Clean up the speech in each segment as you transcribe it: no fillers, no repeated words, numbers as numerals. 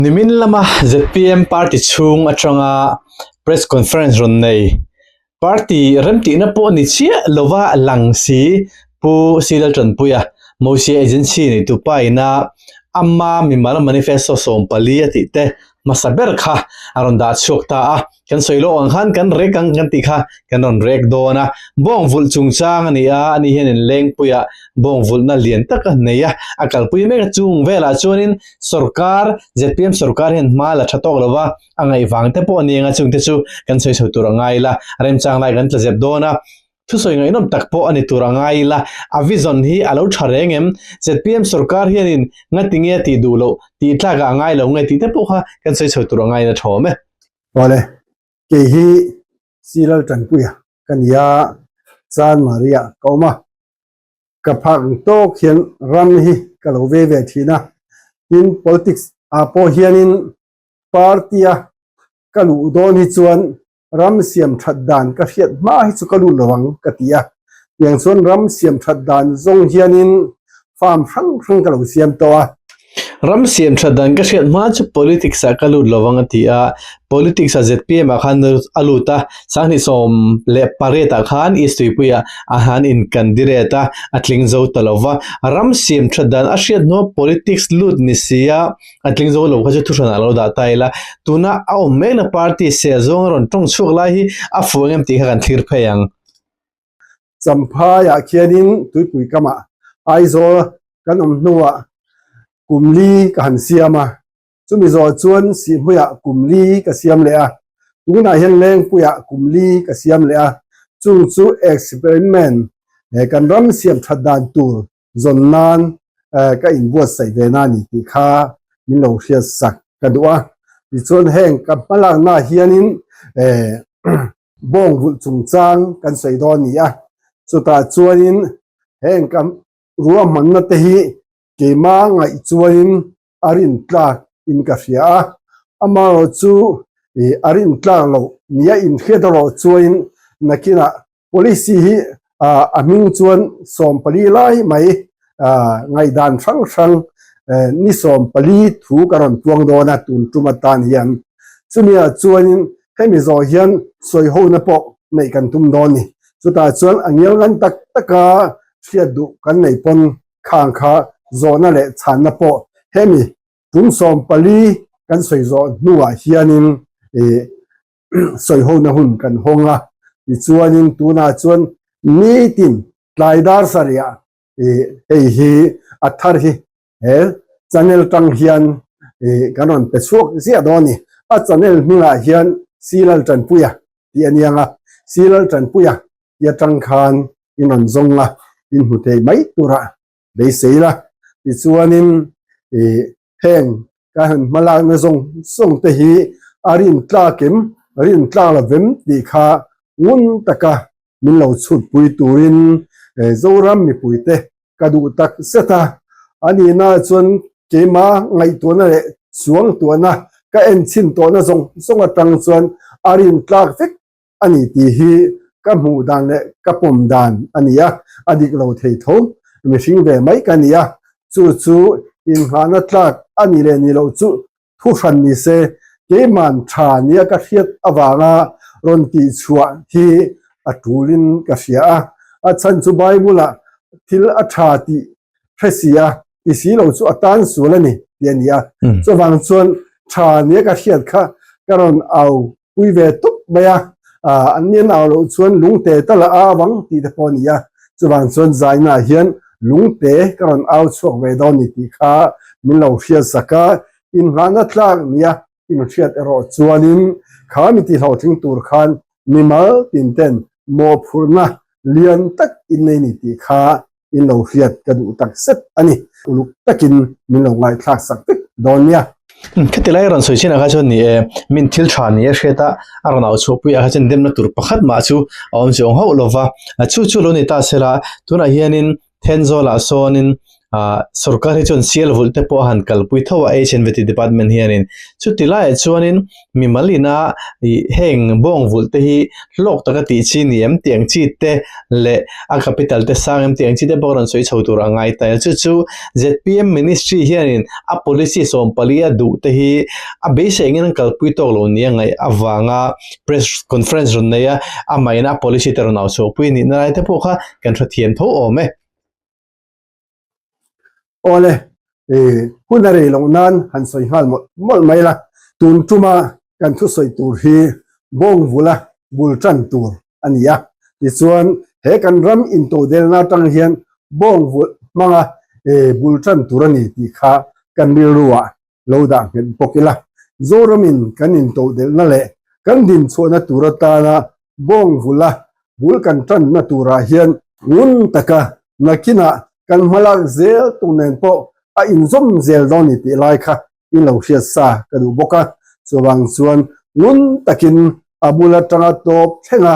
Nimin lama ZPM party chung atanga press conference ron nei party remti na po ni chia lova langsi pu silal tran puya mosi agency ni tu pai na amma mi mal manifesto som pali ati te masaber kha aron da chokta a kan soilo ang han kan rekang kan ti kha kan on rek do na bong vul chung chang ani a ani hen leng puya bong vul na lien tak neya akal pui me chung vela chunin sarkar ZPM sarkar hen mala thatok lova angai wang te po ni nga chung te chu kan soi so turangai la rem chang lai kan tlazep do na thu soi ngai nom tak po ani turangai la avizon hi alo tharengem ZPM sarkar hianin ngatinge ti dulo ti tlaga angai lo ngai ti te po kha kan soi so turangai na thome ole ke hi silal tan puya kan ya chan maria kauma ka phang to khian ram hi kalo ve ve thina in politics a po hianin partia kalu don hi chuan ram siam thatdan ka hiat ma hi chu kalu lawang katia yang chon ram siam thatdan zong hianin farm hrang kalo siam to a ram siam thatdan ka hiat ma chu politics a kalu lawang atia politics a ZPM a khan aluta sangni som le pareta khan istui puya ahan in kandireta atling zo talova ram siam thatdan a hiat no politics lut ni sia atling zo lo kha chu thusana lo da taila tuna au mena party se zong ron tong chuk la hi a fuangem ti khan thir phayang champha ya khianin tuipui kama aizo kan nuwa kumli kan siama chumi zo chuan si huya kumli ka siam le a tuna hian leng puya kumli ka siam le a chu experiment kan ram siam thatdan tur zonnan ka inbuat sai ve na ni ti kha min lo hria sak ka duwa ti chuan heng ka pala na hianin bong vul chung chang kan sai do ni a chuta chuanin heng kam ruam man na te hi ke ma ngai chuanin arin tlak in ka hria ama ro chu arin tlak lo nia in khedaro chuain nakina policy hi aming chuan som pali lai mai ngai dan sang ni som pali thu karon tuang do na tun tumatan hian chumia chuanin hemi zo hian soi ho na po nei kan tum do ni chuta chuan angial lan tak taka hria du kan nei pon khang kha zona le chan na po hemi tum som pali kan soi zo nuwa hianin soi ho na hun kan honga ti chuanin tuna chuan meeting tlaidar saria hi athar hi channel tang hian kanon pesuak zia doni a channel minga hian silal tan puya ti anianga silal tan puya ya tang khan inon zonga in hutei mai tura dei seila ti chuanin heng ka han malak na zong te hi arin tlakem arin tlala vem ti kha un taka min lo chut pui turin zoram mi puite kadu tak seta ani na chun kema ngai to na le suang to na ka en chin to na zong atang chuan arin tlak fek ani ti hi ka mu dan le ka pom dan ania adik lo thei tho mi hring ve mai kania chu in hana tlak ani le ni lo chu thu hran ni se ke man tha nia ka hiat awanga ron ti chua hi atulin ka hria a chan chu bible thil a tha ti phresia isi lo chu atan sulani tiania chawang chuan tha nia ka hiat kha karon au pui ve tup baya annian au lo chuan lungte tala awang ti te ponia chawang chuan zaina hian lungte karon au chuak ve doni ti kha min lo hria saka in rana tlak nia in hriat ero chuanin khami ti hlo thing tur khan mimal tinten mo phurna lian tak in nei ni ti kha in lo hriat ka du tak set ani uluk takin min lo ngai thlak sak tik donia khatilai ran soi china kha chon ni min thil tha ni hreta arna chopui a chen dem na tur pakhat ma chu om chong ho lova chu lo ni ta sela tuna hianin thenzola sonin sarkar hi chon sial vulte po han kalpui thawa HNVT department hianin chutilai chuanin mimalina heng bong vulte hi lok taka ti chi niam tiang chi te le a capital te sangem tiang chi te boran soi chhotur angai ta chu ZPM ministry hianin a policy som palia du te hi a base ngin kalpui tok lo ni ngai awanga press conference ron neya a maina policy ter naw so pui ni na te po kha kan thathian tho ome ole hunare long nan han soi hal mol mai la tun tuma kan thu soi tur hi bong vula bul tran tur ania ti chuan he kan ram in to del na tang hian bong vul manga bul tran tur ani ti kha kan bil ruwa lo da hen pokila zoramin kan in to del na le kan din chona turata na bong vula bul kan tran na tura hian un taka nakina kan malak zel tunen po a inzom zel doni ti lai kha in lo hria sa ka du boka chuwang chuan nun takin abula tanga top thenga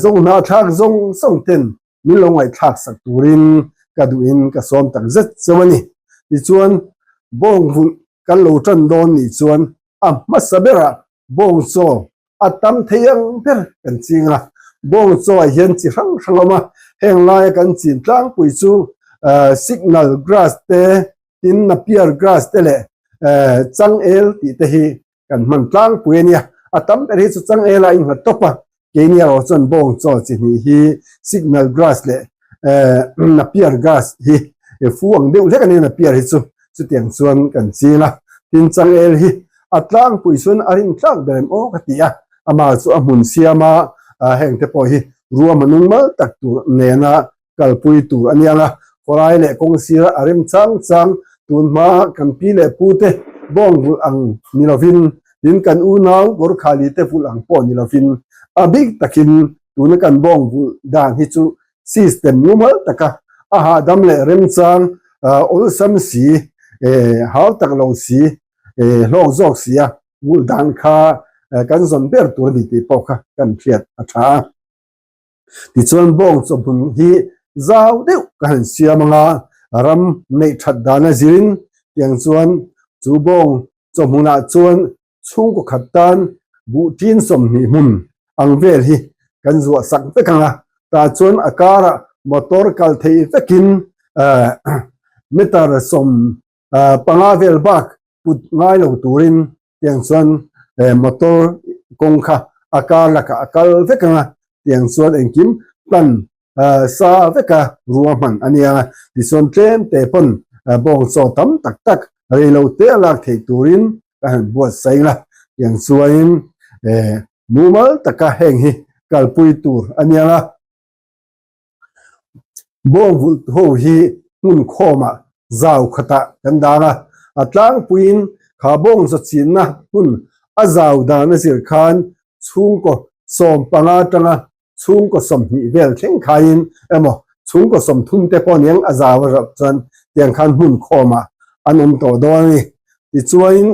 zong na thak zong song ten milongai thak sak turin ka du in ka som tak zet chawani ti chuan bong vul kan lo tran don ni chuan a masabera bong so atam theyang per kan chinga bong so a hian chi rang rangama heng lai kan chin tlang pui chu signal grass te tin napier grass te le chang el ti te hi kan man tlang puenia atam te hi chu chang el a in ha topa kenia ro chon bong cho chi ni hi signal grass le napier grass hi fuang deu le kan na pier hi chu tiang chuan kan chila tin chang el hi atlang pui sun arin tlang berem o katia ama chu a mun siama heng te po hi ruwa manung mal tak tu nena kalpui tu aniala korai le kong sira arim chang tun ma kan pi le pute bong vul ang nilovin din kan unaw gor khali te ful ang po nilovin abig takin tun kan bong vul dan hi chu system numal taka aha dam le rem chang ol sam si haw tak lo si lok zok sia vul dan kha kan zon ber tur bi ti po kha kan phiat atha ti chuan bong chobun hi zau deu kan siamanga ram nei that dana zirin tiang chuan chu bong chomuna chuan chung ko khatan bu tin som ni mun ang vel hi kan zuwa sak pekanga ta chuan akara motor kal thei takin metar som panga vel bak put ngai lo turin tiang chuan motor kongkha akala ka akal vekanga tiang chuan engkim plan sa veka ruaman ania dison tlen te pon bong so tam tak tak reilo te alak thei turin kan buat saila yang suain mumal taka heng hi kalpui tur ania la bong vul ho hi mun khoma zau khata kandana atlang puin kha bong so chinna hun azau dana sir khan chung ko som panga tanga chung ko som ni vel theng khain emo chung ko som thun te pon yang azawa rap chan tiang khan hun khoma anom to doni ti chuain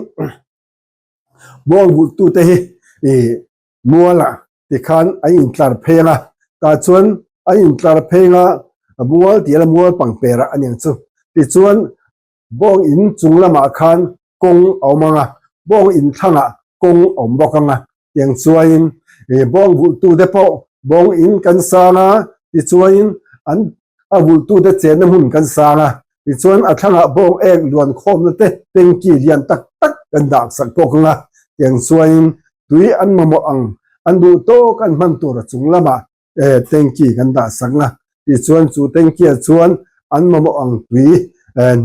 bong bu tu te hi muala ti khan ai in tlar phenga ta chuan ai in tlar phenga mual ti la mual pangpera aniang chu ti chuan bong in chunglama khan kong awmanga bong in thanga kong ombokanga tiang chuain bong bu tu te po bong in kan sanga ti chuain an avul tu te chen mun kan sanga ti chuan athanga bong ek luan khom te tengki lian tak tak kan dak sak pokanga tiang chuain tui an mamo ang an du to kan man tur chunglama tengki kan da sangla ti chuan chu tengki chuan an mamo ang tui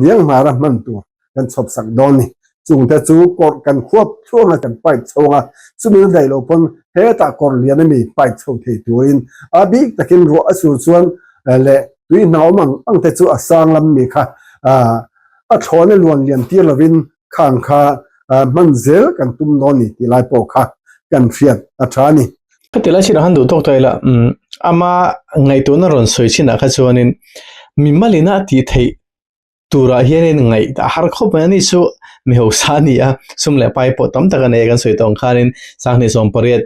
niang mara man tur kan chop sak doni chung ta chu kor kan khuap thunga kan pai chonga chumil dai lo pon he ta kor lian mi pai chho thei turin abik takin ro asu chuan le tui naumang ang te chu asang lam mi kha a thone luan lian ti lovin khang kha manzel kan tum noni ti lai po kha kan fiat athani patela chi han du tok taila ama ngai tu na ron soi china kha chuanin mimalina ti thei tura hianin ngai ta har khop ani chu mi ho sania sumle pai po tam taka ne kan soi tong khanin sangni som pariat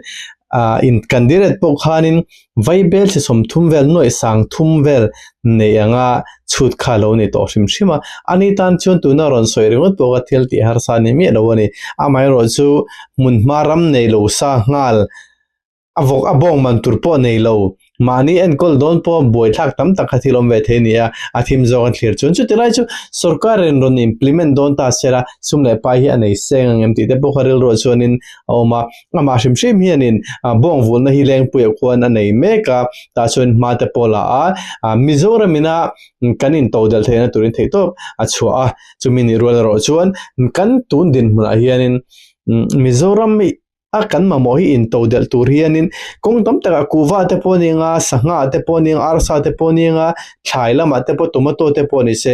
in candidate pok khanin vaibel se somthum vel noi sang thum vel nei anga chut kha lo ni to hrim hrim ani tan chon tu na ron soi ringot poka thil ti har sa ni mi lo ni amai ro chu mun maram nei lo sa ngal avok abong man turpo nei lo mani en kol don po boi thak tam tak khathilom ve thenia athim zogan thlir chun chu tilai chu sarkar en ron implement don ta sera sumle pa hi anei seng ngem ti te po kharil ro chuanin awma ama shim shim hianin bong vul na hi leng pu khwan anei meka ta chun ma te pola a mizoramina kanin todal thena turin theitop achua chumini rol ro chuan kan tun din mula hianin mizoram akan mamohi in todal turianin kung tam taka kuwa te poni nga sanga te poni arsa te poni nga thaila ma te po tomato te poni se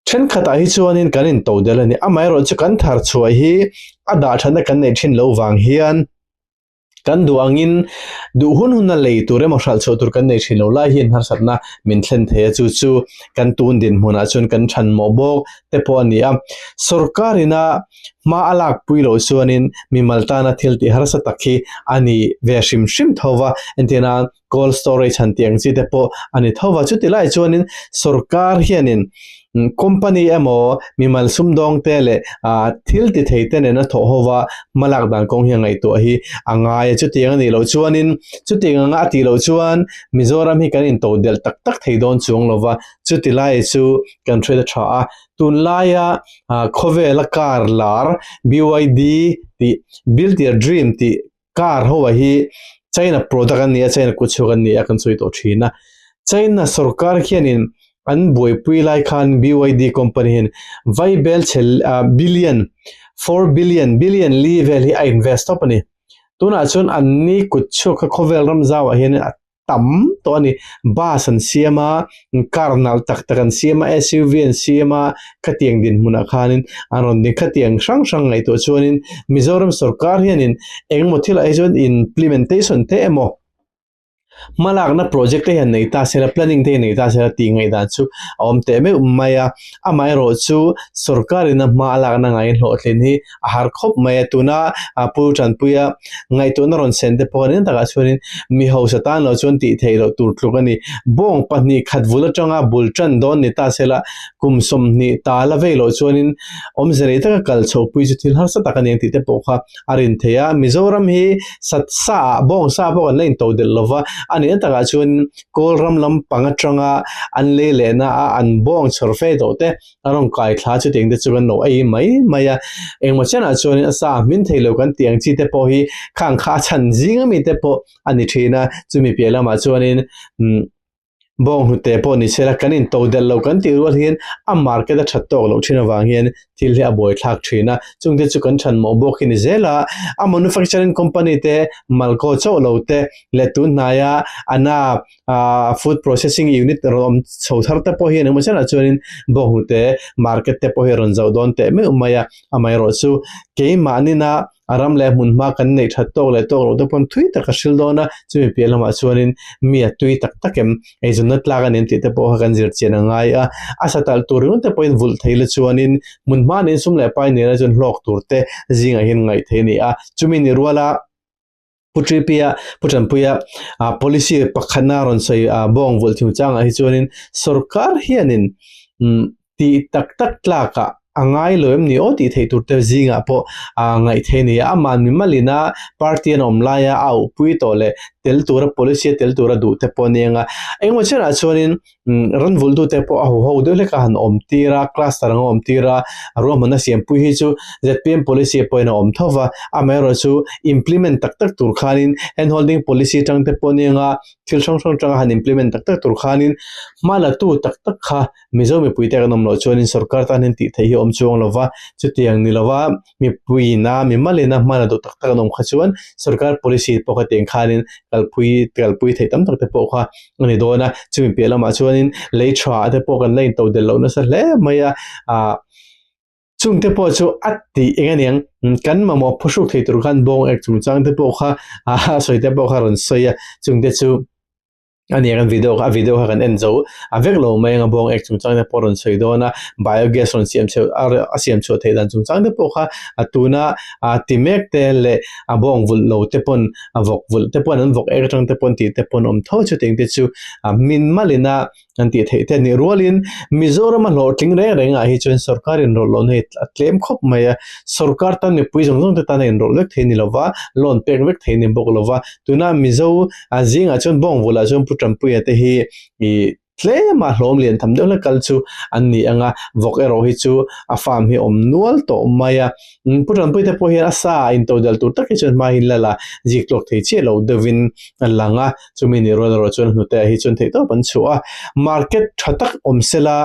chen khata hi chuanin kanin todal ani amai ro chu kan thar chua hi ada thana kan nei thin lo wang hian kan duangin du hun na lei ture ma hral chotur kan nei thilo la hin har satna min thlen the chu kan tun din huna chun kan than mo bok te po ani a sarkarina ma alak puilo chuanin mi maltana thilti har sa takhi ani ve shim shim thowa entena cold storage han tiang chi te po ani thowa chu tilai chuanin sarkar hianin company emo mimal sumdong tele thil ti theite ne na tho howa malak dan kong hiangai to hi anga ya chu tiang ni lo chuanin chu tiang anga ti lo chuan mizoram hi kan in to del tak tak theidon chung lova chu tilai chu country da tha tun laya khovela kar lar BYD ti build your dream ti car howa hi China product an nia China kuchu kan nia kan sui to thina China sarkar khianin an boi pui lai khan BYD company hin vaibel chel billion 4 billion level hi I invest up ani tuna chun anni kuchu kha khovel ram zawa hin tam to ani basan siama karnal tak takan siama SUV an siama khatiang din muna khanin anon ni khatiang sang sang ngai to chuanin Mizoram sarkar hianin engmo thil ai chon implementation te emo malak na project hian nei ta sera planning te nei ta sera ti ngai dan chu om te me ummaya amai ro chu sarkarina malak na ngai hlo thlin hi har khop maya tuna pu chan puya ngai to na ron sen te ponin ta ga chuanin mi ho satan lo chon ti theilo tur thlukani bong pani khatvula changa bulchan don ni ta sela kumsom ni ta la velo chuanin om zere ta kal chho pui chu thil har sa takani ti te pokha arin theya Mizoram hi satsa bong sa bo lain to del lova ani taka chun kolram lam pangatranga anle lena an bong chorfe dote arong kai thla chu ting de chuan no ai mai maya engma chana chun asa min theilo kan tiang chi te po hi khang kha chan jing mi te po ani thina chumi pela ma chuanin bong hute po ni sera kanin to del lo kan ti ru hian a market a thatto lo thina wang hian thil hi a boi thak thina chungte chu kan than mo bok hin zela a manufacturing company te malko cho lo te letun naya ana food processing unit rom chhothar te po hian mo chana chuanin bong hute market te po hi ron zau don te me umaya amai ro chu ke manina aram le mun ma kan nei thatto le to ro to pon thui ta ka shil dona chumi pelama chuanin mi a tui tak takem ei junat lagan en ti te po kan zir chena ngai a asatal turun te point vul theile chuanin mun ma ne sum le pai ne ra chun hlok turte zinga hin ngai theini a chumi ni ruala putripia putanpuya policy pakhana ron sei bong vul thiu changa hi chuanin sarkar hianin ti tak tak tlaka angai loem ni oti theitur te zinga po ngai theni aman mi malina party an omlaya au pui tole tel tura policy tel tura du te ponenga engmo chana chonin ran vuldu te po ho de le ka han omtira class tarang omtira romana siam pui hi chu ZPM policy poina om thova amero chu implement tak tak tur khanin and holding policy tang te ponenga thil song song tang han implement tak tak tur khanin mala tu tak tak kha mizomi pui te kanom lo chonin sarkar tan ti thei om chuang lova chutiang ni lova mi pui na mi malina mala do tak tak nom khachuan sarkar policy pokateng khanin kalpui thei tam tak te pokha ani dona chumi pela ma chuanin leithra te pokan lein to del lo na sa le maya chung te po chu atti enganiang kan mamo phusuk thei tur khan bong ek chung chang te pokha soi te pokha ron soya chung te chu อันนี้กันวิดีโอกันเอ็นโซเวกโลไม่งั้นบองเอกจุงจังเนี่ยปรนสวยดอนะไบโอแก๊สรอนเสียมเชอเสียมโชเทดันจุงจังเนี่ยพวกตูน่าติเมกเตเลบองวุลโลเตปนวกวุลเตปนนั้นวกเอกจังเตปนตีเตปนท้อชุดเองเตจูมินมาลินาอันที่เทนี่รัวลินมิโซรัมโหลดลิงเร่งฮิจวนสรการอินโรลเนี่ยเคลมคบมาสรการตันเนี่ยปุยจงเตตันอินโรลเล็กเทนี่ลาวาลอนเปกเวกเทนี่บกลาวาตูน่ามิโซจิงจวนบองวุลจวนปุตรัมปุยเตฮีเล่มาหลอมเลียนทำเดี๋ยวละกัลจูอันนี้อ่ะวกเอโรฮิจูอาฟามฮิอมนัวลโตมายาพูดถึงไปแต่พอเห็นอาซาอินโตเดลตูตักที่จนมาหินละจิกลอกที่เชี่ยเราเดวินหลังจูมินิโรดโรจนนุเตฮิจนที่ตัวปัญชัวมาร์เก็ตชัตักอมเซลา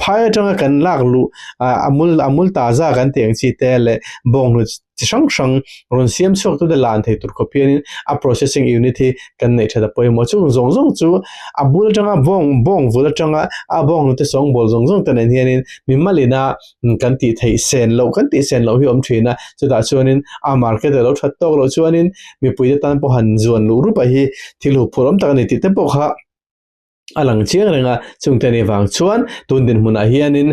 พายจังกันลากลูอามุลตาซากันเตียงชีเตเลบงนุช่างรอนเสียมช่วงตัวเดลานที่ตุรกเพียนินprocessing unit กันในชัดปอยมจูจงจูบุลจังบงบุลจังบงนุเตสองบอลจงแต่ในนี้นินมิมาลินากันตีไทยเซนโลกันตีเซนโลฮิอมทรีนะจุดชวนินมาร์เก็ตเราชัดโตเราชวนินมีปุยตันพอหันจวนลูรูไปที่ที่ลูกพร้อมตั้งในติดเตปค่ะอลังเชียงเรงจุงเตนิวังชวนตุนดินมุนาเฮียนิน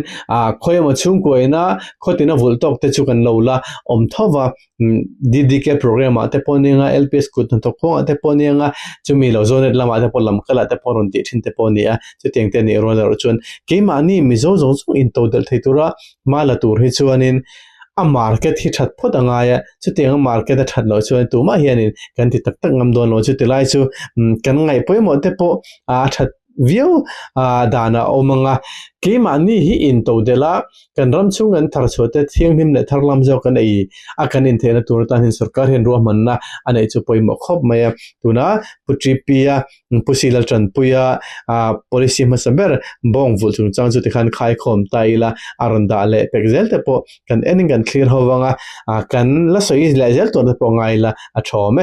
คอยมาชุงกวยนะคตินะวุลตอกเตจุกันเลวละทว่าดีๆแค่โปรแกรมเตปอนีงา LPS กุดนั่นตกเตปอนีงาจุมีเราโซนละมาเตปอลำกละเตปอรุนติชินเตปอนีจุเตียงเตนิโรนเราชวนเกมานี่มิโซจงอินโตเดลทิตุระมาละตูริชวนินmarket ที่ชัดพอดังไงจุดที่market ชัดเราชวนตัวมาเฮียนินกันที่ตักงำโดนเราจุดที่ไล่ชูกันไงพอหมดเตปอชัดวิวดานาโอมังเกมอันนี้ฮิอินโตเดล่ากันรำชุ่งกันทาร์ชวเตเทียงนิมเนทาร์ลำเจ้ากันกันอินเทอร์เน็ตตัวนั้นสกัดเห็นรัวมันนะอันนี้จะไปหมกคบมาตัวน่ะปุจิปียปุศิลจันปุยpolicy มาสมัยบงฟุลจุงจังจุดที่ขันขายคอมไตละอารันดาเลเปกเซลเตปกันเอ็นกันเคลียร์หัวงกันละสวยเลยเซลตัวเตปไงละชอบไหม